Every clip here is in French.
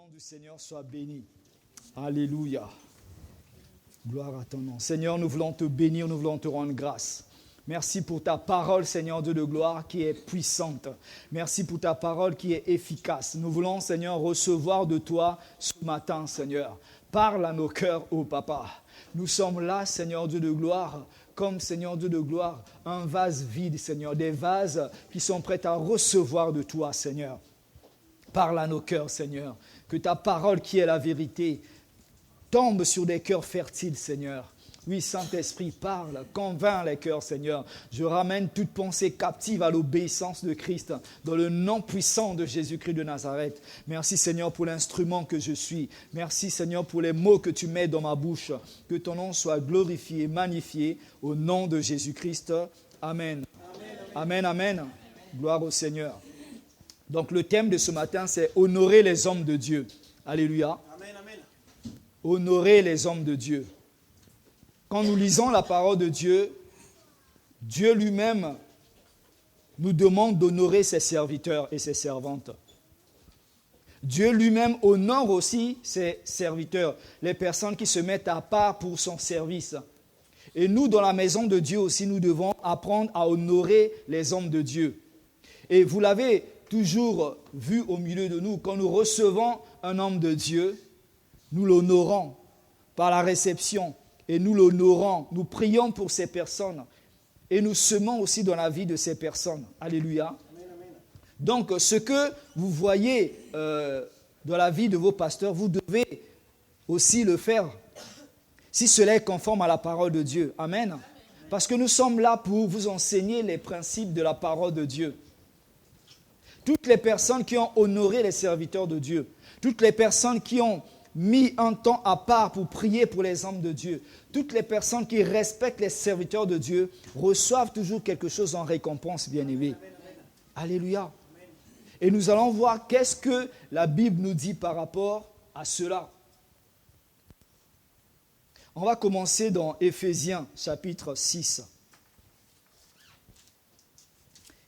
nom du Seigneur soit béni. Alléluia. Gloire à ton nom. Seigneur, nous voulons te bénir, nous voulons te rendre grâce. Merci pour ta parole, Seigneur Dieu de gloire, qui est puissante. Merci pour ta parole qui est efficace. Nous voulons, Seigneur, recevoir de toi ce matin, Seigneur. Parle à nos cœurs, ô Papa. Nous sommes là, Seigneur Dieu de gloire, comme Seigneur Dieu de gloire, un vase vide, Seigneur, des vases qui sont prêts à recevoir de toi, Seigneur. Parle à nos cœurs, Seigneur. Que ta parole qui est la vérité tombe sur des cœurs fertiles, Seigneur. Oui, Saint-Esprit, parle, convainc les cœurs, Seigneur. Je ramène toute pensée captive à l'obéissance de Christ, dans le nom puissant de Jésus-Christ de Nazareth. Merci, Seigneur, pour l'instrument que je suis. Merci, Seigneur, pour les mots que tu mets dans ma bouche. Que ton nom soit glorifié, magnifié, au nom de Jésus-Christ. Amen. Amen, amen. Amen. Gloire au Seigneur. Donc, le thème de ce matin, c'est « Honorer les hommes de Dieu ». Alléluia. Amen, amen. Honorer les hommes de Dieu. Quand nous lisons la parole de Dieu, Dieu lui-même nous demande d'honorer ses serviteurs et ses servantes. Dieu lui-même honore aussi ses serviteurs, les personnes qui se mettent à part pour son service. Et nous, dans la maison de Dieu aussi, nous devons apprendre à honorer les hommes de Dieu. Et vous l'avez toujours vu au milieu de nous, quand nous recevons un homme de Dieu, nous l'honorons par la réception. Et nous l'honorons, nous prions pour ces personnes et nous semons aussi dans la vie de ces personnes. Alléluia. Amen, amen. Donc, ce que vous voyez dans la vie de vos pasteurs, vous devez aussi le faire si cela est conforme à la parole de Dieu. Amen. Parce que nous sommes là pour vous enseigner les principes de la parole de Dieu. Toutes les personnes qui ont honoré les serviteurs de Dieu, toutes les personnes qui ont mis un temps à part pour prier pour les hommes de Dieu. Toutes les personnes qui respectent les serviteurs de Dieu reçoivent toujours quelque chose en récompense, bien-aimés. Alléluia. Amen. Et nous allons voir qu'est-ce que la Bible nous dit par rapport à cela. On va commencer dans Éphésiens chapitre 6.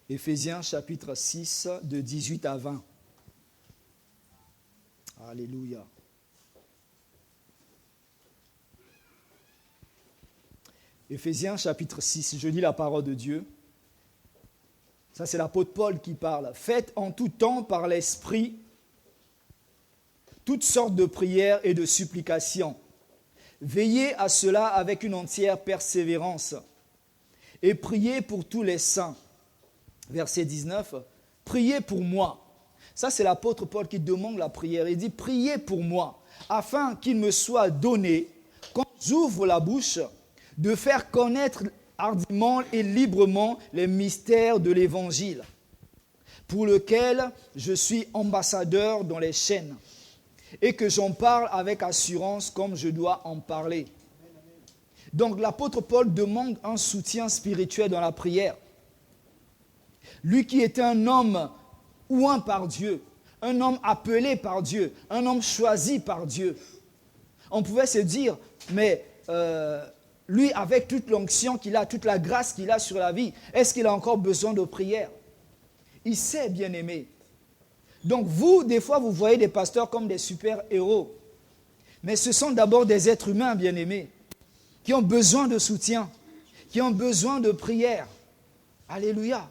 Éphésiens chapitre 6 de 18 à 20. Alléluia. Éphésiens chapitre 6, je lis la parole de Dieu. Ça, c'est l'apôtre Paul qui parle. Faites en tout temps par l'Esprit toutes sortes de prières et de supplications. Veillez à cela avec une entière persévérance et priez pour tous les saints. Verset 19, priez pour moi. Ça, c'est l'apôtre Paul qui demande la prière. Il dit, priez pour moi, afin qu'il me soit donné, quand j'ouvre la bouche, de faire connaître hardiment et librement les mystères de l'Évangile, pour lequel je suis ambassadeur dans les chaînes, et que j'en parle avec assurance comme je dois en parler. Donc l'apôtre Paul demande un soutien spirituel dans la prière. Lui qui était un homme oint par Dieu, un homme appelé par Dieu, un homme choisi par Dieu. On pouvait se dire, mais lui, avec toute l'onction qu'il a, toute la grâce qu'il a sur la vie, est-ce qu'il a encore besoin de prière? Il sait, bien-aimé. Donc vous, des fois, vous voyez des pasteurs comme des super-héros. Mais ce sont d'abord des êtres humains, bien-aimés, qui ont besoin de soutien, qui ont besoin de prière. Alléluia.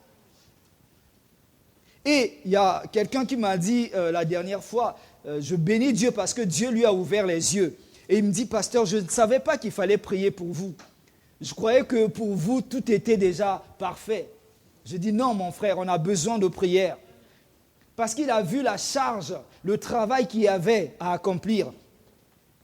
Et il y a quelqu'un qui m'a dit la dernière fois, je bénis Dieu parce que Dieu lui a ouvert les yeux. Et il me dit, pasteur, je ne savais pas qu'il fallait prier pour vous. Je croyais que pour vous, tout était déjà parfait. Je dis, non, mon frère, on a besoin de prière. Parce qu'il a vu la charge, le travail qu'il y avait à accomplir.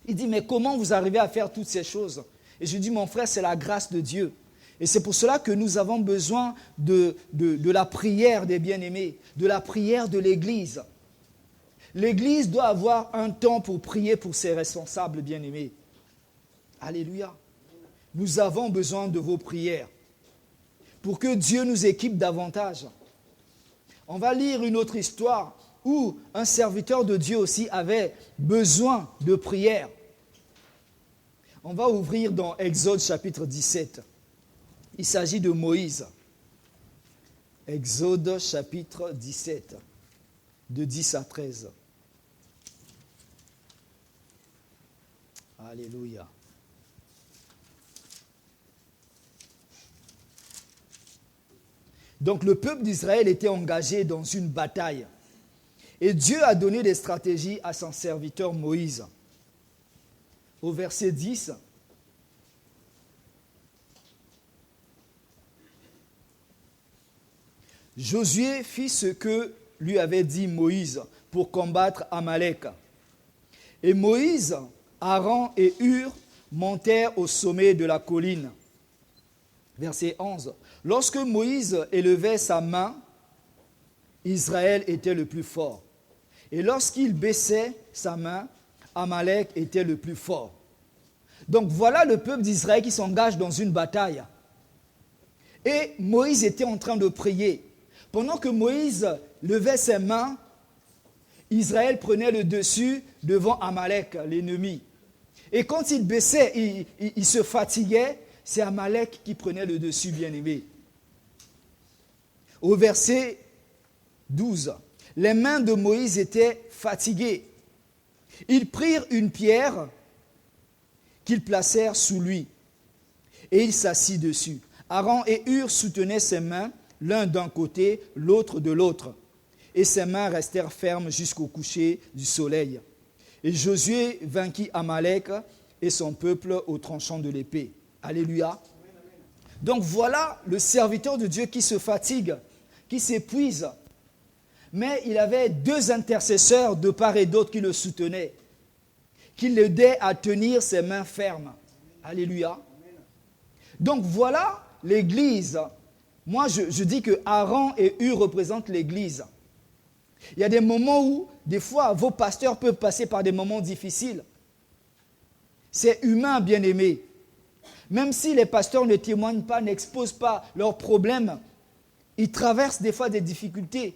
Il dit, mais comment vous arrivez à faire toutes ces choses? Et je dis, mon frère, c'est la grâce de Dieu. Et c'est pour cela que nous avons besoin de la prière des bien-aimés, de la prière de l'Église. L'Église doit avoir un temps pour prier pour ses responsables bien-aimés. Alléluia. Nous avons besoin de vos prières pour que Dieu nous équipe davantage. On va lire une autre histoire où un serviteur de Dieu aussi avait besoin de prière. On va ouvrir dans Exode chapitre 17. Il s'agit de Moïse. Exode chapitre 17, de 10 à 13. Alléluia. Donc le peuple d'Israël était engagé dans une bataille. Et Dieu a donné des stratégies à son serviteur Moïse. Au verset 10, Josué fit ce que lui avait dit Moïse pour combattre Amalek. Et Moïse, Aaron et Hur montèrent au sommet de la colline. Verset 11. Lorsque Moïse élevait sa main, Israël était le plus fort. Et lorsqu'il baissait sa main, Amalek était le plus fort. Donc voilà le peuple d'Israël qui s'engage dans une bataille. Et Moïse était en train de prier. Pendant que Moïse levait ses mains, Israël prenait le dessus devant Amalek, l'ennemi. Et quand il baissait, il se fatiguait, c'est Amalek qui prenait le dessus, bien-aimé. Au verset 12, les mains de Moïse étaient fatiguées. Ils prirent une pierre qu'ils placèrent sous lui et il s'assit dessus. Aaron et Hur soutenaient ses mains, l'un d'un côté, l'autre de l'autre. Et ses mains restèrent fermes jusqu'au coucher du soleil. Et Josué vainquit Amalek et son peuple au tranchant de l'épée. Alléluia. Donc voilà le serviteur de Dieu qui se fatigue, qui s'épuise. Mais il avait deux intercesseurs de part et d'autre qui le soutenaient, qui l'aidaient à tenir ses mains fermes. Alléluia. Donc voilà l'Église. Moi, je dis que Aaron et Hur représentent l'Église. Il y a des moments où, des fois, vos pasteurs peuvent passer par des moments difficiles. C'est humain, bien-aimé. Même si les pasteurs ne témoignent pas, n'exposent pas leurs problèmes, ils traversent des fois des difficultés.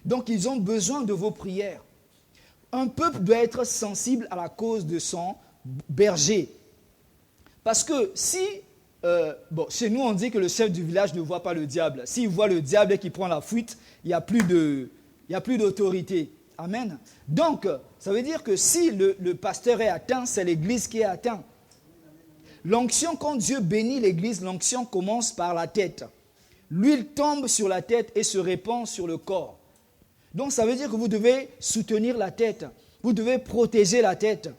Donc, ils ont besoin de vos prières. Un peuple doit être sensible à la cause de son berger. Parce que si, chez nous, on dit que le chef du village ne voit pas le diable. S'il voit le diable et qu'il prend la fuite, il n'y a plus d'autorité. Amen. Donc, ça veut dire que si le pasteur est atteint, c'est l'Église qui est atteinte. L'onction, quand Dieu bénit l'Église, l'onction commence par la tête. L'huile tombe sur la tête et se répand sur le corps. Donc, ça veut dire que vous devez soutenir la tête. Vous devez protéger la tête.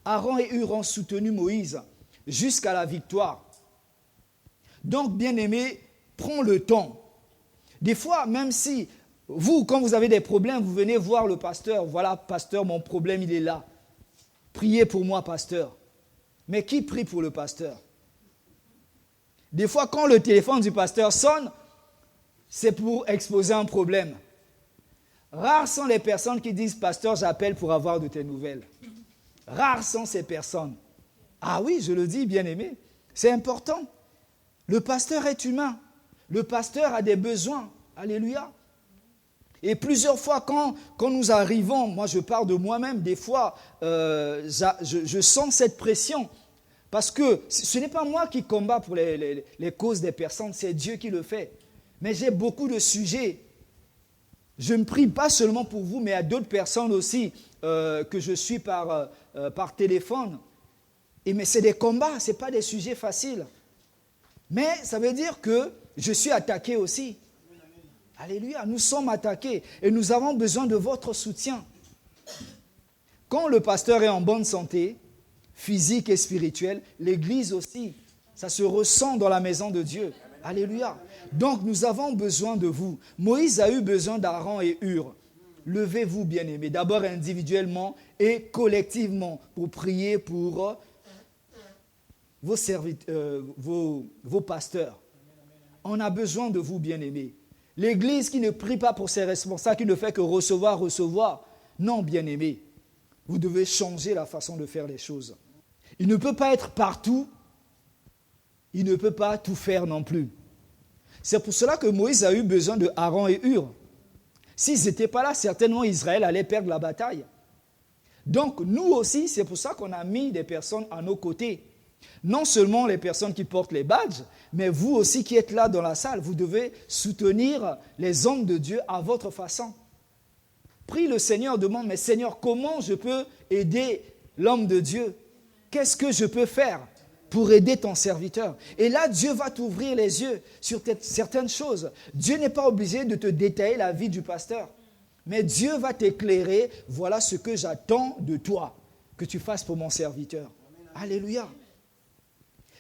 Aaron et Hur ont soutenu Moïse jusqu'à la victoire. Donc, bien-aimé, prends le temps. Des fois, même si vous, quand vous avez des problèmes, vous venez voir le pasteur. Voilà, pasteur, mon problème, il est là. Priez pour moi, pasteur. Mais qui prie pour le pasteur? Des fois, quand le téléphone du pasteur sonne, c'est pour exposer un problème. Rares sont les personnes qui disent « Pasteur, j'appelle pour avoir de tes nouvelles. » Rares sont ces personnes. Ah oui, je le dis, bien-aimé, c'est important. Le pasteur est humain. Le pasteur a des besoins. Alléluia. Et plusieurs fois, quand nous arrivons, moi je parle de moi-même, des fois, je sens cette pression. Parce que ce n'est pas moi qui combat pour les causes des personnes, c'est Dieu qui le fait. Mais j'ai beaucoup de sujets. Je ne prie pas seulement pour vous, mais à d'autres personnes aussi que je suis par téléphone. Mais c'est des combats, ce n'est pas des sujets faciles. Mais ça veut dire que je suis attaqué aussi. Alléluia, nous sommes attaqués et nous avons besoin de votre soutien. Quand le pasteur est en bonne santé, physique et spirituelle, l'Église aussi, ça se ressent dans la maison de Dieu. Alléluia. Donc nous avons besoin de vous. Moïse a eu besoin d'Aaron et Hur. Levez-vous, bien-aimés, d'abord individuellement et collectivement pour prier pour vos pasteurs. On a besoin de vous, bien-aimés. L'Église qui ne prie pas pour ses responsables, qui ne fait que recevoir. Non, bien-aimés, vous devez changer la façon de faire les choses. Il ne peut pas être partout, il ne peut pas tout faire non plus. C'est pour cela que Moïse a eu besoin de Aaron et Hur. S'ils n'étaient pas là, certainement Israël allait perdre la bataille. Donc nous aussi, c'est pour ça qu'on a mis des personnes à nos côtés. Non seulement les personnes qui portent les badges, mais vous aussi qui êtes là dans la salle, vous devez soutenir les hommes de Dieu à votre façon. Prie le Seigneur, demande, mais Seigneur, comment je peux aider l'homme de Dieu? qu'est-ce que je peux faire pour aider ton serviteur? Et là, Dieu va t'ouvrir les yeux sur certaines choses. Dieu n'est pas obligé de te détailler la vie du pasteur. Mais Dieu va t'éclairer. Voilà ce que j'attends de toi, que tu fasses pour mon serviteur. Alléluia.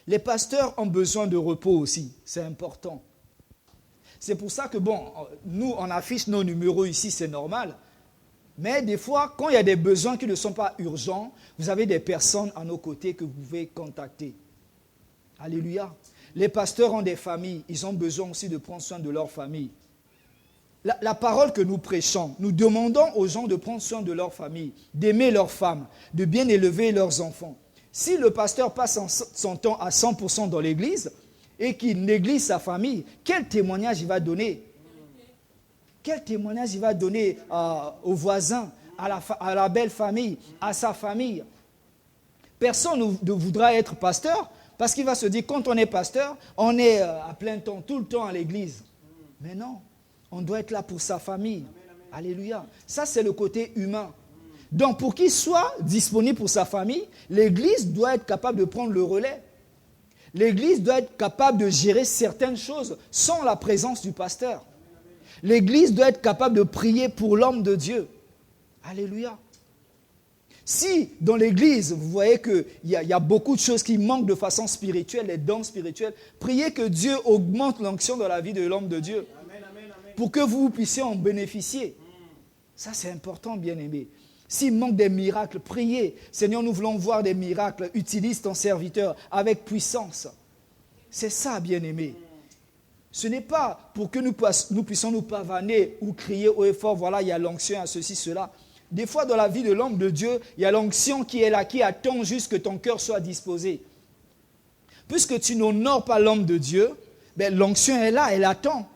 Les pasteurs ont besoin de repos aussi. C'est important. C'est pour ça que, nous, on affiche nos numéros ici, c'est normal. Mais des fois, quand il y a des besoins qui ne sont pas urgents, vous avez des personnes à nos côtés que vous pouvez contacter. Alléluia. Les pasteurs ont des familles. Ils ont besoin aussi de prendre soin de leur famille. La parole que nous prêchons, nous demandons aux gens de prendre soin de leur famille, d'aimer leurs femmes, de bien élever leurs enfants. Si le pasteur passe son temps à 100% dans l'église et qu'il néglige sa famille, quel témoignage il va donner? Quel témoignage il va donner aux voisins, à la belle famille, à sa famille? Personne ne voudra être pasteur parce qu'il va se dire, quand on est pasteur, on est à plein temps, tout le temps à l'église. Mais non, on doit être là pour sa famille. Alléluia. Ça, c'est le côté humain. Donc, pour qu'il soit disponible pour sa famille, l'église doit être capable de prendre le relais. L'église doit être capable de gérer certaines choses sans la présence du pasteur. L'église doit être capable de prier pour l'homme de Dieu. Alléluia. Si dans l'église, vous voyez qu'il y a beaucoup de choses qui manquent de façon spirituelle, les dons spirituels, priez que Dieu augmente l'onction dans la vie de l'homme de Dieu. Pour que vous puissiez en bénéficier. Ça, c'est important, bien-aimé. S'il manque des miracles, priez. Seigneur, nous voulons voir des miracles. Utilise ton serviteur avec puissance. C'est ça, bien-aimé. Ce n'est pas pour que nous puissions nous pavaner ou crier haut et fort, voilà, il y a l'onction, il y a ceci, cela. Des fois, dans la vie de l'homme de Dieu, il y a l'onction qui est là, qui attend juste que ton cœur soit disposé. Puisque tu n'honores pas l'homme de Dieu, l'onction est là, elle attend.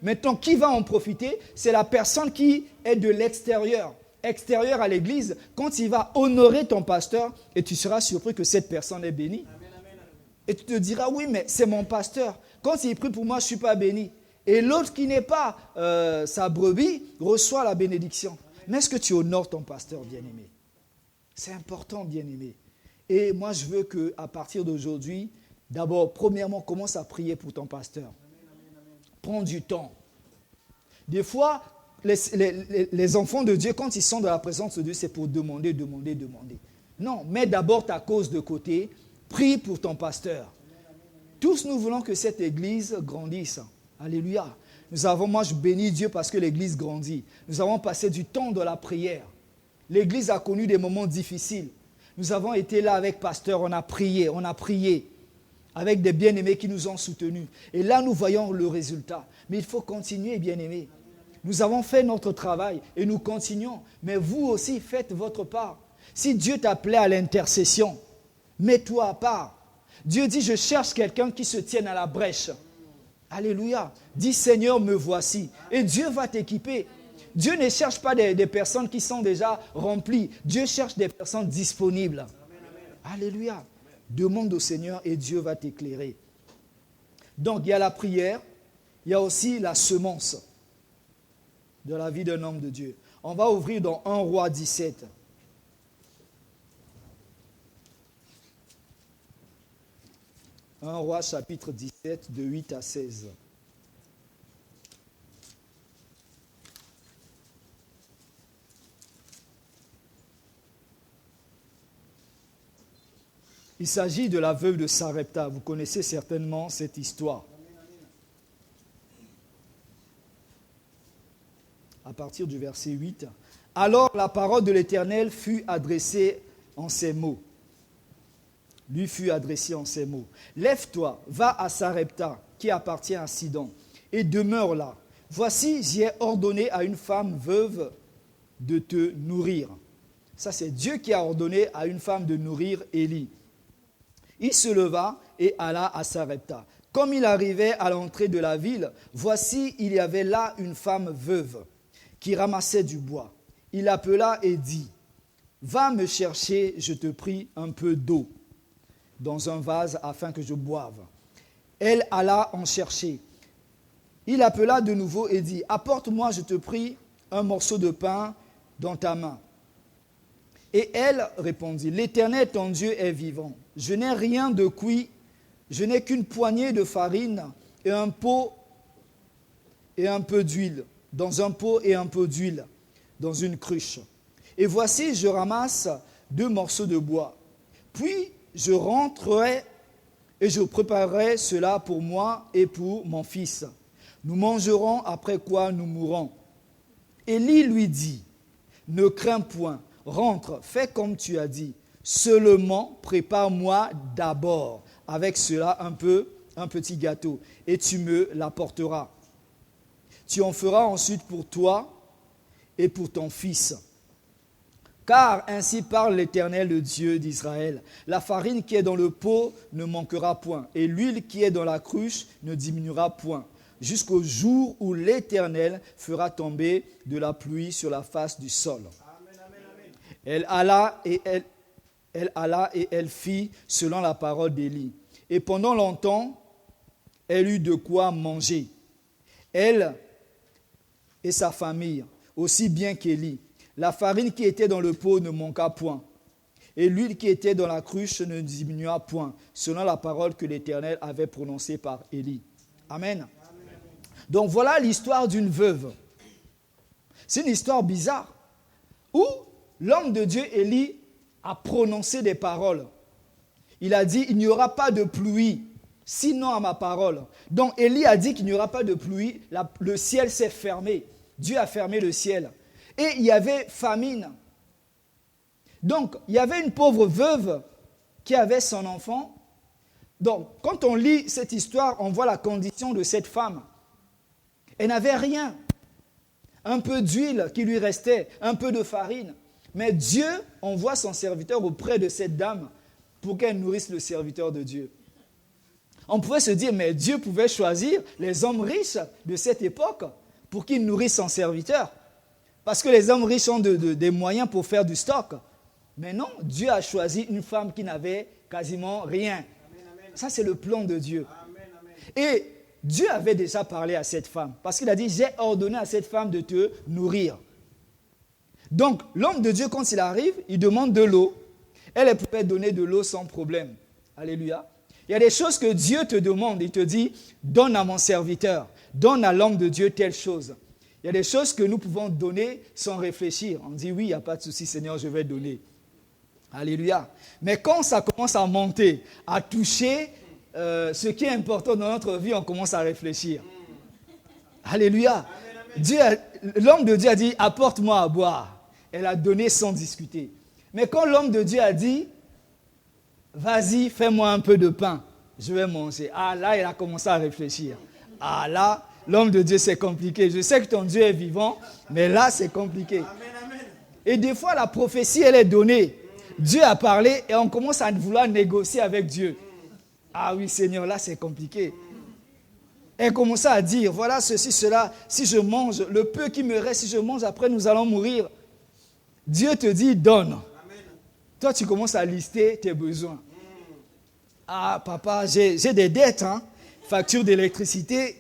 Maintenant, qui va en profiter? C'est la personne qui est de l'extérieur, extérieur à l'église. Quand il va honorer ton pasteur, et tu seras surpris que cette personne est bénie. Et tu te diras, oui, mais c'est mon pasteur. Quand il prie pour moi, je ne suis pas béni. Et l'autre qui n'est pas sa brebis reçoit la bénédiction. Mais est-ce que tu honores ton pasteur, bien-aimé? C'est important, bien-aimé. Et moi, je veux qu'à partir d'aujourd'hui, d'abord, premièrement, commence à prier pour ton pasteur. Prends du temps. Des fois, les enfants de Dieu, quand ils sont dans la présence de Dieu, c'est pour demander. Non, mets d'abord ta cause de côté. Prie pour ton pasteur. Tous nous voulons que cette église grandisse. Alléluia. Moi, je bénis Dieu parce que l'église grandit. Nous avons passé du temps dans la prière. L'église a connu des moments difficiles. Nous avons été là avec pasteur, on a prié. Avec des bien-aimés qui nous ont soutenus. Et là, nous voyons le résultat. Mais il faut continuer, bien-aimés. Nous avons fait notre travail et nous continuons. Mais vous aussi, faites votre part. Si Dieu t'appelait à l'intercession, mets-toi à part. Dieu dit, je cherche quelqu'un qui se tienne à la brèche. Alléluia. Dis, Seigneur, me voici. Et Dieu va t'équiper. Dieu ne cherche pas des personnes qui sont déjà remplies. Dieu cherche des personnes disponibles. Alléluia. Demande au Seigneur et Dieu va t'éclairer. Donc, il y a la prière, il y a aussi la semence de la vie d'un homme de Dieu. On va ouvrir dans 1 Roi 17. 1 Roi chapitre 17, de 8 à 16. Il s'agit de la veuve de Sarepta. Vous connaissez certainement cette histoire. À partir du verset 8. Alors la parole de l'Éternel fut adressée en ces mots. Lui fut adressée en ces mots. Lève-toi, va à Sarepta, qui appartient à Sidon, et demeure là. Voici, j'ai ordonné à une femme veuve de te nourrir. Ça, c'est Dieu qui a ordonné à une femme de nourrir Élie. Il se leva et alla à Sarepta. Comme il arrivait à l'entrée de la ville, voici, il y avait là une femme veuve qui ramassait du bois. Il appela et dit, « Va me chercher, je te prie, un peu d'eau dans un vase afin que je boive. » Elle alla en chercher. Il appela de nouveau et dit, « Apporte-moi, je te prie, un morceau de pain dans ta main. » Et elle répondit, l'Éternel, ton Dieu, est vivant. Je n'ai rien de cuit, je n'ai qu'une poignée de farine et un pot et un peu d'huile, dans un pot et un peu d'huile, dans une cruche. Et voici, je ramasse 2 morceaux de bois. Puis je rentrerai et je préparerai cela pour moi et pour mon fils. Nous mangerons, après quoi nous mourrons. Élie lui dit, ne crains point, rentre, fais comme tu as dit. Seulement, prépare-moi d'abord avec cela un petit gâteau, et tu me l'apporteras. Tu en feras ensuite pour toi et pour ton fils. Car ainsi parle l'Éternel, le Dieu d'Israël. La farine qui est dans le pot ne manquera point, et l'huile qui est dans la cruche ne diminuera point, jusqu'au jour où l'Éternel fera tomber de la pluie sur la face du sol. Amen, amen, amen. Elle alla et elle fit selon la parole d'Élie. Et pendant longtemps, elle eut de quoi manger. Elle et sa famille, aussi bien qu'Élie. La farine qui était dans le pot ne manqua point, et l'huile qui était dans la cruche ne diminua point, selon la parole que l'Éternel avait prononcée par Élie. Amen. Donc voilà l'histoire d'une veuve. C'est une histoire bizarre, où l'homme de Dieu, Élie, a prononcé des paroles. Il a dit, il n'y aura pas de pluie, sinon à ma parole. Donc Élie a dit qu'il n'y aura pas de pluie, le ciel s'est fermé. Dieu a fermé le ciel. Et il y avait famine. Donc, il y avait une pauvre veuve qui avait son enfant. Donc, quand on lit cette histoire, on voit la condition de cette femme. Elle n'avait rien. Un peu d'huile qui lui restait, un peu de farine. Mais Dieu envoie son serviteur auprès de cette dame pour qu'elle nourrisse le serviteur de Dieu. On pouvait se dire, mais Dieu pouvait choisir les hommes riches de cette époque pour qu'ils nourrissent son serviteur. Parce que les hommes riches ont des moyens pour faire du stock. Mais non, Dieu a choisi une femme qui n'avait quasiment rien. Amen, amen. Ça, c'est le plan de Dieu. Amen, amen. Et Dieu avait déjà parlé à cette femme. Parce qu'il a dit, j'ai ordonné à cette femme de te nourrir. Donc, l'homme de Dieu, quand il arrive, il demande de l'eau. Elle pouvait donner de l'eau sans problème. Alléluia. Il y a des choses que Dieu te demande. Il te dit, donne à mon serviteur, donne à l'homme de Dieu telle chose. Il y a des choses que nous pouvons donner sans réfléchir. On dit, oui, il n'y a pas de souci, Seigneur, je vais donner. Alléluia. Mais quand ça commence à monter, à toucher ce qui est important dans notre vie, on commence à réfléchir. Alléluia. L'homme de Dieu a dit, apporte-moi à boire. Elle a donné sans discuter. Mais quand l'homme de Dieu a dit, vas-y, fais-moi un peu de pain, je vais manger. Ah là, il a commencé à réfléchir. Ah là, l'homme de Dieu, c'est compliqué. Je sais que ton Dieu est vivant, mais là, c'est compliqué. Amen, amen. Et des fois, la prophétie, elle est donnée. Dieu a parlé et on commence à vouloir négocier avec Dieu. Ah oui, Seigneur, là, c'est compliqué. Elle commence à dire, voilà ceci, cela. Si je mange, le peu qui me reste, si je mange, après, nous allons mourir. Dieu te dit, donne. Amen. Toi, tu commences à lister tes besoins. Ah, papa, j'ai des dettes, hein. Facture d'électricité.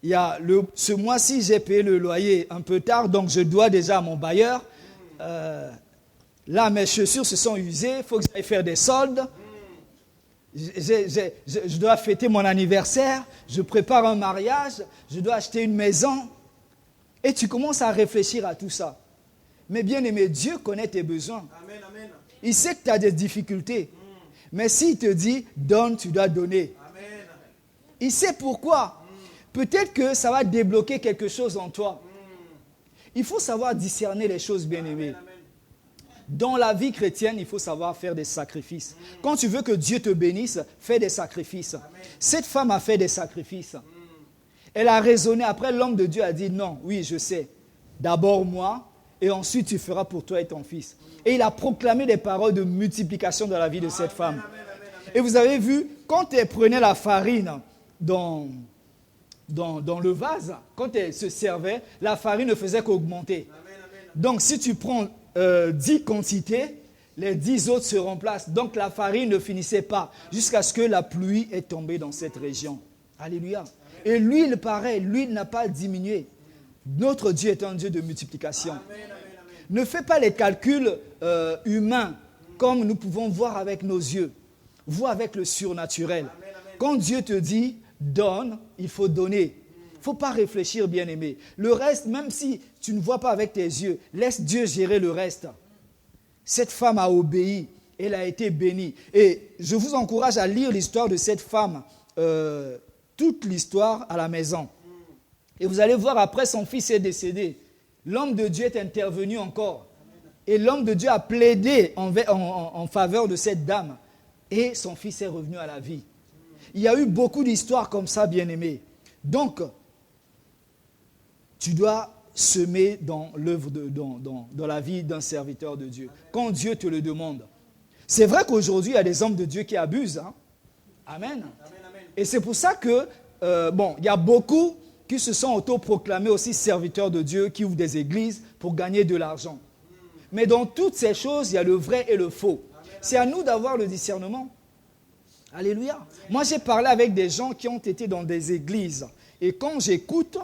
Ce mois-ci, j'ai payé le loyer un peu tard, donc je dois déjà à mon bailleur. Là, mes chaussures se sont usées, il faut que j'aille faire des soldes. Je dois fêter mon anniversaire, je prépare un mariage, je dois acheter une maison. Et tu commences à réfléchir à tout ça. Mais bien aimé, Dieu connaît tes besoins. Amen, amen. Il sait que tu as des difficultés. Mais s'il te dit, donne, tu dois donner. Amen. Il sait pourquoi. Peut-être que ça va débloquer quelque chose en toi. Il faut savoir discerner les choses, bien-aimés. Dans la vie chrétienne, il faut savoir faire des sacrifices. Quand tu veux que Dieu te bénisse, fais des sacrifices. Cette femme a fait des sacrifices. Elle a raisonné. Après, l'homme de Dieu a dit, non, oui, je sais. D'abord moi, et ensuite tu feras pour toi et ton fils. Et il a proclamé des paroles de multiplication dans la vie de cette femme. Et vous avez vu, quand elle prenait la farine dans le vase, quand elle se servait, la farine ne faisait qu'augmenter. Donc si tu prends 10 quantités, les 10 autres se remplacent. Donc la farine ne finissait pas jusqu'à ce que la pluie est tombée dans cette région. Alléluia. Et l'huile, pareil, l'huile n'a pas diminué. Notre Dieu est un Dieu de multiplication. Ne fais pas les calculs humains comme nous pouvons voir avec nos yeux. Vois avec le surnaturel. Quand Dieu te dit « donne », il faut donner. Il ne faut pas réfléchir, bien-aimé. Le reste, même si tu ne vois pas avec tes yeux, laisse Dieu gérer le reste. Cette femme a obéi. Elle a été bénie. Et je vous encourage à lire l'histoire de cette femme, toute l'histoire à la maison. Et vous allez voir, après, son fils est décédé. L'homme de Dieu est intervenu encore. Et l'homme de Dieu a plaidé en faveur de cette dame. Et son fils est revenu à la vie. Il y a eu beaucoup d'histoires comme ça, bien-aimés. Donc, tu dois semer dans l'œuvre, dans la vie d'un serviteur de Dieu. Quand Dieu te le demande. C'est vrai qu'aujourd'hui, il y a des hommes de Dieu qui abusent. Hein? Amen. Et c'est pour ça que, il y a beaucoup qui se sont autoproclamés aussi serviteurs de Dieu, qui ouvrent des églises pour gagner de l'argent. Mais dans toutes ces choses, il y a le vrai et le faux. C'est à nous d'avoir le discernement. Alléluia. Moi, j'ai parlé avec des gens qui ont été dans des églises. Et quand j'écoute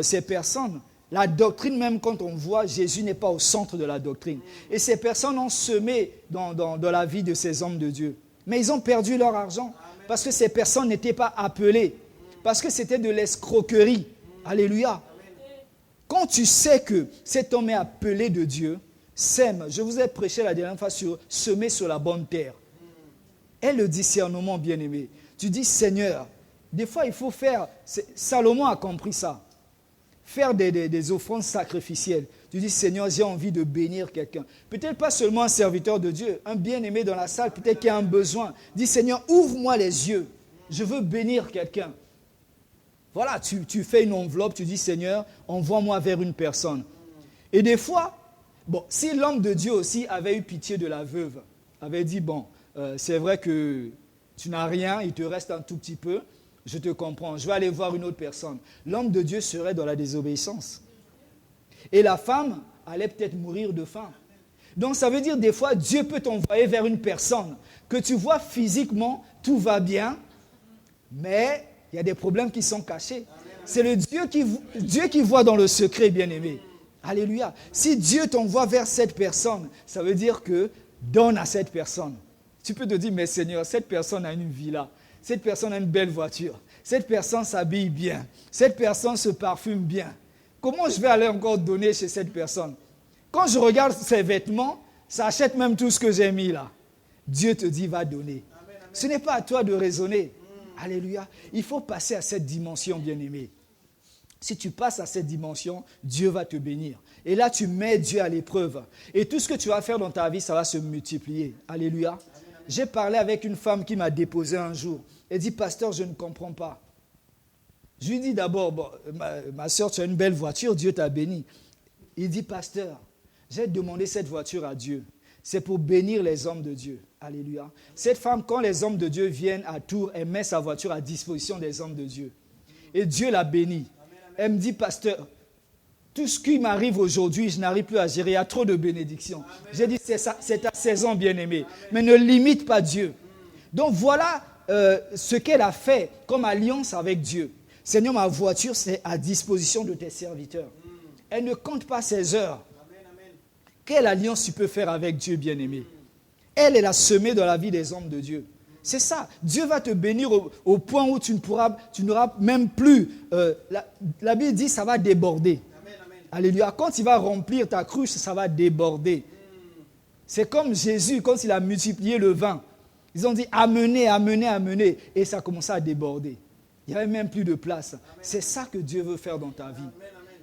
ces personnes, la doctrine, même quand on voit, Jésus n'est pas au centre de la doctrine. Et ces personnes ont semé dans la vie de ces hommes de Dieu. Mais ils ont perdu leur argent parce que ces personnes n'étaient pas appelées. Parce que c'était de l'escroquerie. Alléluia. Quand tu sais que cet homme est appelé de Dieu, sème. Je vous ai prêché la dernière fois sur semer sur la bonne terre. Et le discernement, bien-aimé. Tu dis, Seigneur, des fois il faut faire... Salomon a compris ça. Faire des offrandes sacrificielles. Tu dis, Seigneur, j'ai envie de bénir quelqu'un. Peut-être pas seulement un serviteur de Dieu, un bien-aimé dans la salle, peut-être qu'il y a un besoin. Dis, Seigneur, ouvre-moi les yeux. Je veux bénir quelqu'un. Voilà, tu fais une enveloppe, tu dis, Seigneur, envoie-moi vers une personne. Et des fois, si l'homme de Dieu aussi avait eu pitié de la veuve, avait dit, c'est vrai que tu n'as rien, il te reste un tout petit peu, je te comprends, je vais aller voir une autre personne. L'homme de Dieu serait dans la désobéissance. Et la femme allait peut-être mourir de faim. Donc ça veut dire des fois, Dieu peut t'envoyer vers une personne que tu vois physiquement, tout va bien, mais il y a des problèmes qui sont cachés. C'est le Dieu qui voit dans le secret, bien-aimé. Alléluia. Si Dieu t'envoie vers cette personne, ça veut dire que donne à cette personne. Tu peux te dire, mais Seigneur, cette personne a une villa, cette personne a une belle voiture, cette personne s'habille bien, cette personne se parfume bien. Comment je vais aller encore donner chez cette personne? Quand je regarde ses vêtements, ça achète même tout ce que j'ai mis là. Dieu te dit, va donner. Amen. Ce n'est pas à toi de raisonner. Alléluia. Il faut passer à cette dimension, bien-aimé. Si tu passes à cette dimension, Dieu va te bénir. Et là, tu mets Dieu à l'épreuve. Et tout ce que tu vas faire dans ta vie, ça va se multiplier. Alléluia. Amen. J'ai parlé avec une femme qui m'a déposé un jour. Elle dit, pasteur, je ne comprends pas. Je lui dis d'abord, ma soeur, tu as une belle voiture, Dieu t'a béni. Il dit, pasteur, j'ai demandé cette voiture à Dieu. C'est pour bénir les hommes de Dieu. Alléluia. Cette femme, quand les hommes de Dieu viennent à Tours, elle met sa voiture à disposition des hommes de Dieu. Et Dieu l'a bénie. Elle me dit, pasteur, tout ce qui m'arrive aujourd'hui, je n'arrive plus à gérer. Il y a trop de bénédictions. J'ai dit, c'est ta saison, bien-aimée. Mais ne limite pas Dieu. Donc voilà ce qu'elle a fait comme alliance avec Dieu. Seigneur, ma voiture, c'est à disposition de tes serviteurs. Elle ne compte pas ses heures. Quelle alliance tu peux faire avec Dieu, bien-aimé? Elle a semé dans la vie des hommes de Dieu. C'est ça. Dieu va te bénir au point où tu n'auras même plus... la Bible dit ça va déborder. Alléluia. Quand il va remplir ta cruche, ça va déborder. C'est comme Jésus, quand il a multiplié le vin. Ils ont dit amenez, amenez, amenez. Et ça a commencé à déborder. Il n'y avait même plus de place. C'est ça que Dieu veut faire dans ta vie.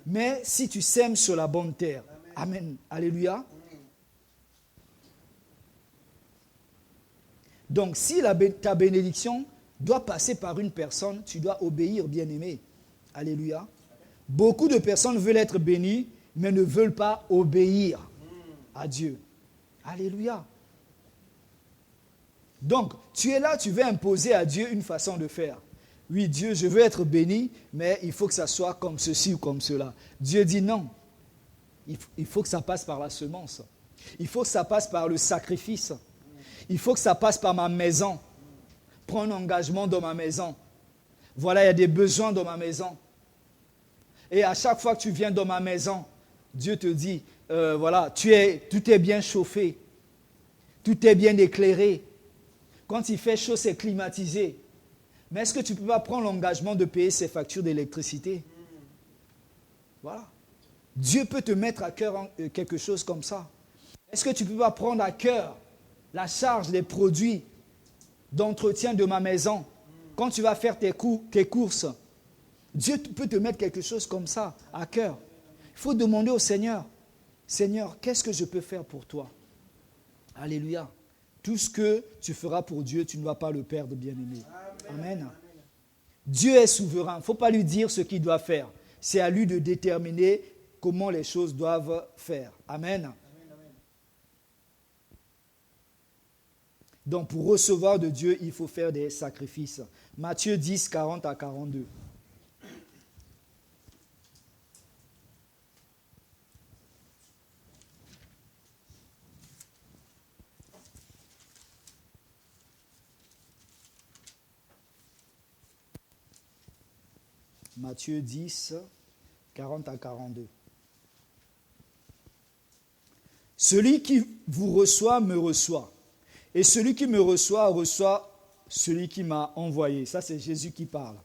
Mais si tu sèmes sur la bonne terre, amen. Alléluia. Donc, si ta bénédiction doit passer par une personne, tu dois obéir, bien-aimé. Alléluia. Beaucoup de personnes veulent être bénies, mais ne veulent pas obéir à Dieu. Alléluia. Donc, tu es là, tu veux imposer à Dieu une façon de faire. Oui, Dieu, je veux être béni, mais il faut que ça soit comme ceci ou comme cela. Dieu dit non. Il faut que ça passe par la semence. Il faut que ça passe par le sacrifice. Il faut que ça passe par ma maison. Prends un engagement dans ma maison. Voilà, il y a des besoins dans ma maison. Et à chaque fois que tu viens dans ma maison, Dieu te dit, voilà, tout est bien chauffé, tout est bien éclairé. Quand il fait chaud, c'est climatisé. Mais est-ce que tu ne peux pas prendre l'engagement de payer ses factures d'électricité? Voilà. Dieu peut te mettre à cœur quelque chose comme ça. Est-ce que tu ne peux pas prendre à cœur la charge des produits d'entretien de ma maison quand tu vas faire tes courses? Dieu peut te mettre quelque chose comme ça à cœur. Il faut demander au Seigneur, Seigneur, qu'est-ce que je peux faire pour toi? Alléluia. Tout ce que tu feras pour Dieu, tu ne vas pas le perdre, bien-aimé. Amen. Dieu est souverain. Il ne faut pas lui dire ce qu'il doit faire. C'est à lui de déterminer comment les choses doivent faire. Amen. Donc, pour recevoir de Dieu, il faut faire des sacrifices. Matthieu 10, 40 à 42. Matthieu 10, 40 à 42. Celui qui vous reçoit me reçoit. Et celui qui me reçoit, reçoit celui qui m'a envoyé. Ça, c'est Jésus qui parle.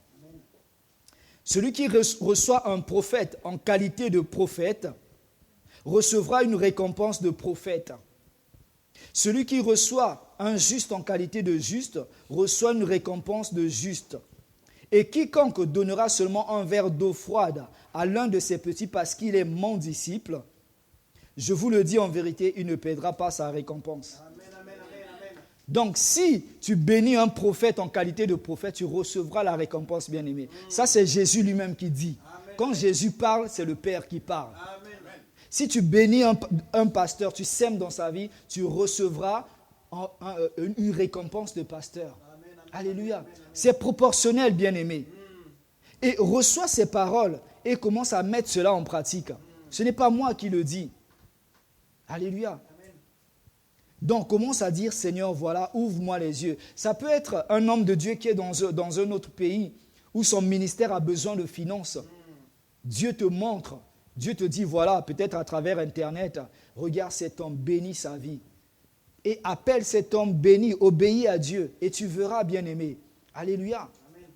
Celui qui reçoit un prophète en qualité de prophète recevra une récompense de prophète. Celui qui reçoit un juste en qualité de juste reçoit une récompense de juste. Et quiconque donnera seulement un verre d'eau froide à l'un de ses petits parce qu'il est mon disciple, je vous le dis en vérité, il ne perdra pas sa récompense. Donc, si tu bénis un prophète en qualité de prophète, tu recevras la récompense, bien-aimé. Ça, c'est Jésus lui-même qui dit. Quand Jésus parle, c'est le Père qui parle. Si tu bénis un pasteur, tu sèmes dans sa vie, tu recevras une récompense de pasteur. Alléluia. C'est proportionnel, bien-aimé. Et reçois ces paroles et commence à mettre cela en pratique. Ce n'est pas moi qui le dis. Alléluia. Donc, commence à dire, Seigneur, voilà, ouvre-moi les yeux. Ça peut être un homme de Dieu qui est dans un autre pays où son ministère a besoin de finances. Dieu te montre, Dieu te dit, voilà, peut-être à travers Internet, regarde cet homme, bénis sa vie. Et appelle cet homme béni, obéis à Dieu, et tu verras, bien-aimé. Alléluia. Amen.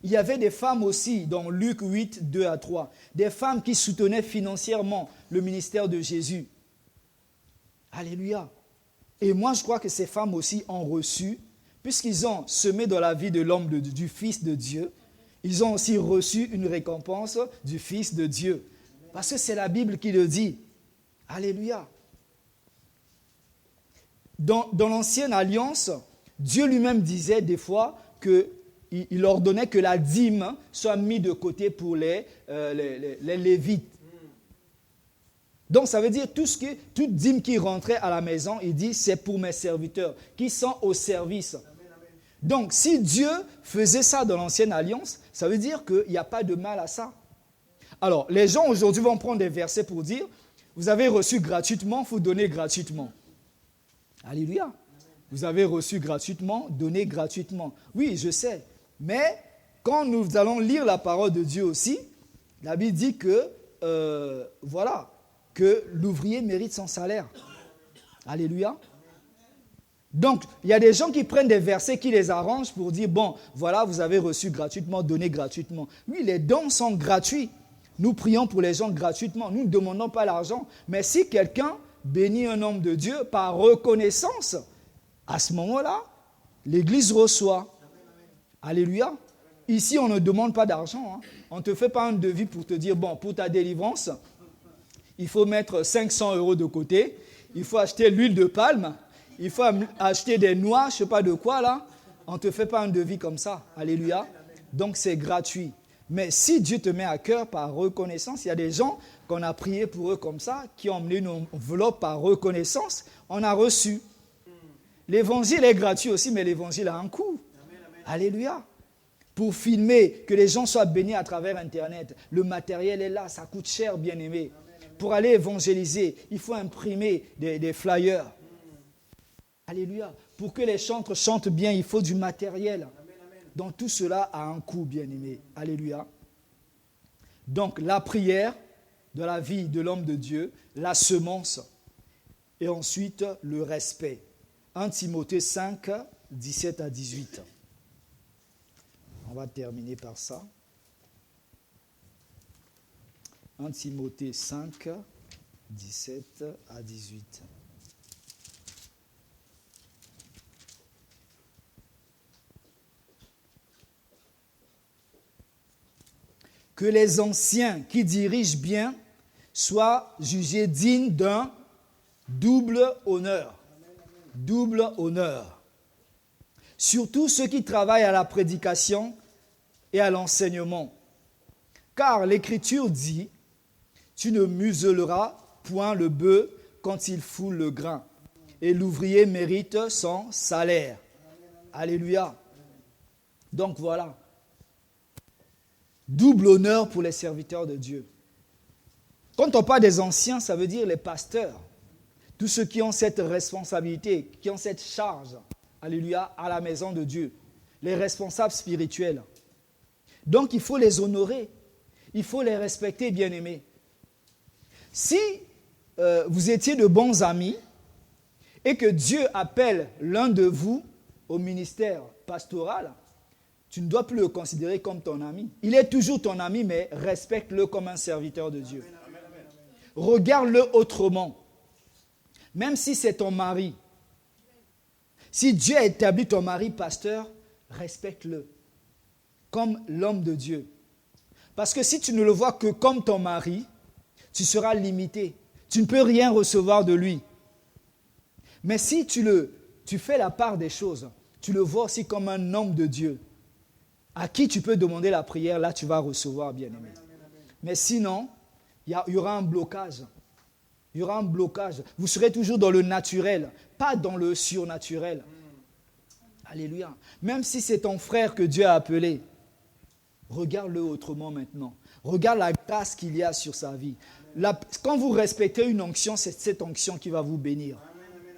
Il y avait des femmes aussi, dans Luc 8, 2 à 3, des femmes qui soutenaient financièrement le ministère de Jésus. Alléluia. Et moi, je crois que ces femmes aussi ont reçu, puisqu'ils ont semé dans la vie de l'homme, du Fils de Dieu, ils ont aussi reçu une récompense du Fils de Dieu. Parce que c'est la Bible qui le dit. Alléluia. Dans l'Ancienne Alliance, Dieu lui-même disait des fois qu'il ordonnait que la dîme soit mise de côté pour les Lévites. Donc ça veut dire toute dîme qui rentrait à la maison, il dit c'est pour mes serviteurs qui sont au service. Donc si Dieu faisait ça dans l'Ancienne Alliance, ça veut dire qu'il n'y a pas de mal à ça. Alors les gens aujourd'hui vont prendre des versets pour dire vous avez reçu gratuitement, il faut donner gratuitement. Alléluia. Vous avez reçu gratuitement, donné gratuitement. Oui, je sais. Mais quand nous allons lire la parole de Dieu aussi, la Bible dit que, que l'ouvrier mérite son salaire. Alléluia. Donc, il y a des gens qui prennent des versets qui les arrangent pour dire, bon, voilà, vous avez reçu gratuitement, donné gratuitement. Oui, les dons sont gratuits. Nous prions pour les gens gratuitement. Nous ne demandons pas l'argent. Mais si quelqu'un bénit un homme de Dieu par reconnaissance, à ce moment-là, l'Église reçoit. Alléluia. Ici, on ne demande pas d'argent. On ne te fait pas un devis pour te dire, bon, pour ta délivrance, il faut mettre 500 € de côté, il faut acheter l'huile de palme, il faut acheter des noix, je ne sais pas de quoi là. On ne te fait pas un devis comme ça. Alléluia. Donc, c'est gratuit. Mais si Dieu te met à cœur par reconnaissance, il y a des gens qu'on a prié pour eux comme ça, qui ont emmené une enveloppe par reconnaissance, on a reçu. L'évangile est gratuit aussi, mais l'évangile a un coût. Alléluia. Pour filmer, que les gens soient bénis à travers Internet, le matériel est là, ça coûte cher, bien-aimé. Pour aller évangéliser, il faut imprimer des flyers. Alléluia. Pour que les chantres chantent bien, il faut du matériel. Donc tout cela a un coût, bien-aimé. Alléluia. Donc la prière de la vie de l'homme de Dieu, la semence et ensuite le respect. 1 Timothée 5, 17 à 18. On va terminer par ça. 1 Timothée 5, 17 à 18. Que les anciens qui dirigent bien soient jugés dignes d'un double honneur. Double honneur. Surtout ceux qui travaillent à la prédication et à l'enseignement. Car l'Écriture dit, tu ne muselleras point le bœuf quand il foule le grain, et l'ouvrier mérite son salaire. Alléluia. Donc voilà. Double honneur pour les serviteurs de Dieu. Quand on parle des anciens, ça veut dire les pasteurs. Tous ceux qui ont cette responsabilité, qui ont cette charge, alléluia, à la maison de Dieu. Les responsables spirituels. Donc il faut les honorer. Il faut les respecter, bien-aimés. Si vous étiez de bons amis et que Dieu appelle l'un de vous au ministère pastoral, tu ne dois plus le considérer comme ton ami. Il est toujours ton ami, mais respecte-le comme un serviteur de Dieu. Regarde-le autrement. Même si c'est ton mari. Si Dieu a établi ton mari pasteur, respecte-le comme l'homme de Dieu. Parce que si tu ne le vois que comme ton mari, tu seras limité. Tu ne peux rien recevoir de lui. Mais si tu fais la part des choses, tu le vois aussi comme un homme de Dieu, à qui tu peux demander la prière, là tu vas recevoir, bien-aimé. Mais sinon, il y aura un blocage. Il y aura un blocage. Vous serez toujours dans le naturel, pas dans le surnaturel. Alléluia. Même si c'est ton frère que Dieu a appelé, regarde-le autrement maintenant. Regarde la grâce qu'il y a sur sa vie. Quand vous respectez une onction, c'est cette onction qui va vous bénir.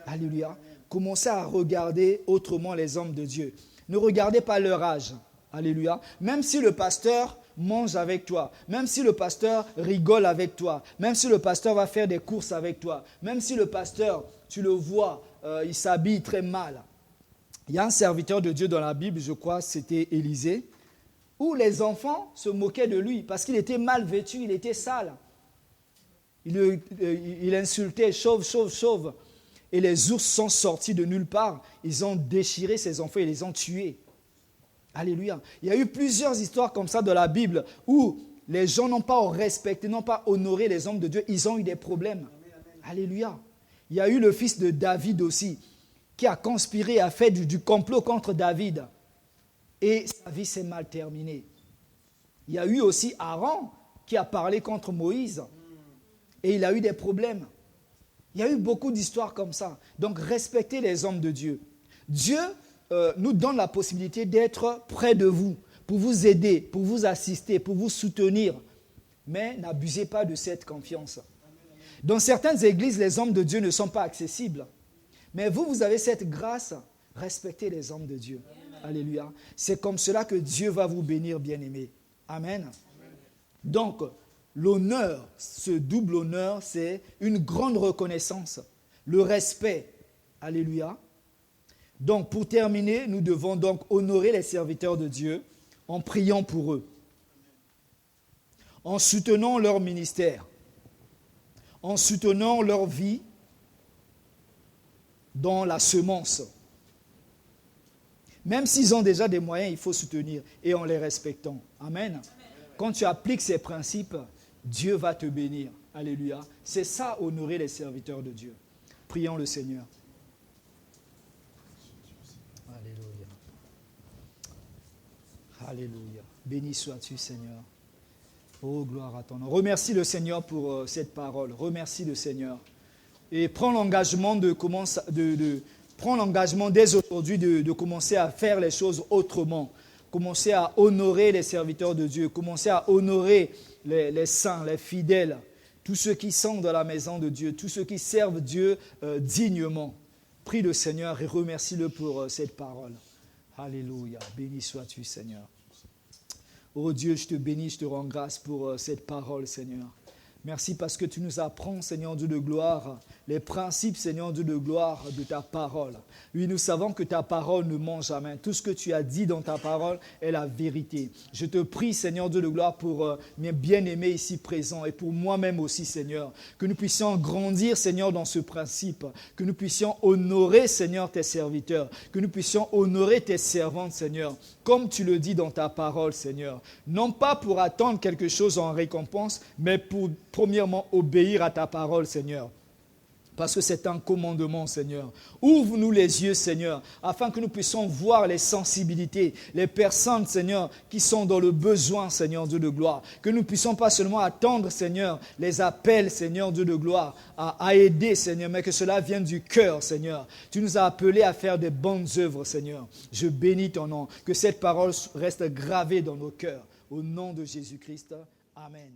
Alléluia. Commencez à regarder autrement les hommes de Dieu. Ne regardez pas leur âge. Alléluia. Même si le pasteur mange avec toi, même si le pasteur rigole avec toi, même si le pasteur va faire des courses avec toi, même si le pasteur, tu le vois, il s'habille très mal. Il y a un serviteur de Dieu dans la Bible, je crois, c'était Élisée, où les enfants se moquaient de lui parce qu'il était mal vêtu, il était sale. Il insultait, chauve, chauve, chauve. Et les ours sont sortis de nulle part. Ils ont déchiré ses enfants et les ont tués. Alléluia. Il y a eu plusieurs histoires comme ça dans la Bible où les gens n'ont pas respecté, n'ont pas honoré les hommes de Dieu. Ils ont eu des problèmes. Alléluia. Il y a eu le fils de David aussi qui a conspiré, a fait du complot contre David. Et sa vie s'est mal terminée. Il y a eu aussi Aaron qui a parlé contre Moïse. Et il a eu des problèmes. Il y a eu beaucoup d'histoires comme ça. Donc respectez les hommes de Dieu. Dieu nous donne la possibilité d'être près de vous, pour vous aider, pour vous assister, pour vous soutenir. Mais n'abusez pas de cette confiance. Dans certaines églises, les hommes de Dieu ne sont pas accessibles. Mais vous avez cette grâce, respectez les hommes de Dieu. Alléluia. C'est comme cela que Dieu va vous bénir, bien-aimés. Amen. Donc, l'honneur, ce double honneur, c'est une grande reconnaissance, le respect. Alléluia. Donc, pour terminer, nous devons donc honorer les serviteurs de Dieu en priant pour eux, en soutenant leur ministère, en soutenant leur vie dans la semence. Même s'ils ont déjà des moyens, il faut soutenir et en les respectant. Amen. Quand tu appliques ces principes, Dieu va te bénir. Alléluia. C'est ça, honorer les serviteurs de Dieu. Prions le Seigneur. Alléluia. Alléluia. Béni sois-tu, Seigneur. Oh, gloire à ton nom. Remercie le Seigneur pour cette parole. Remercie le Seigneur. Et prends l'engagement prends l'engagement dès aujourd'hui de commencer à faire les choses autrement. Commencer à honorer les serviteurs de Dieu. Commencer à honorer les saints, les fidèles. Tous ceux qui sont dans la maison de Dieu. Tous ceux qui servent Dieu dignement. Prie le Seigneur et remercie-le pour cette parole. Alléluia. Béni sois-tu, Seigneur. Oh Dieu, je te bénis, je te rends grâce pour cette parole, Seigneur. Merci parce que tu nous apprends, Seigneur Dieu de gloire, les principes, Seigneur Dieu de gloire, de ta parole. Oui, nous savons que ta parole ne ment jamais. Tout ce que tu as dit dans ta parole est la vérité. Je te prie, Seigneur Dieu de gloire, pour mes bien-aimés ici présents et pour moi-même aussi, Seigneur, que nous puissions grandir, Seigneur, dans ce principe, que nous puissions honorer, Seigneur, tes serviteurs, que nous puissions honorer tes servantes, Seigneur, comme tu le dis dans ta parole, Seigneur. Non pas pour attendre quelque chose en récompense, mais pour premièrement obéir à ta parole, Seigneur. Parce que c'est un commandement, Seigneur. Ouvre-nous les yeux, Seigneur, afin que nous puissions voir les sensibilités, les personnes, Seigneur, qui sont dans le besoin, Seigneur Dieu de gloire. Que nous ne puissions pas seulement attendre, Seigneur, les appels, Seigneur Dieu de gloire, à aider, Seigneur, mais que cela vienne du cœur, Seigneur. Tu nous as appelés à faire des bonnes œuvres, Seigneur. Je bénis ton nom. Que cette parole reste gravée dans nos cœurs. Au nom de Jésus-Christ. Amen.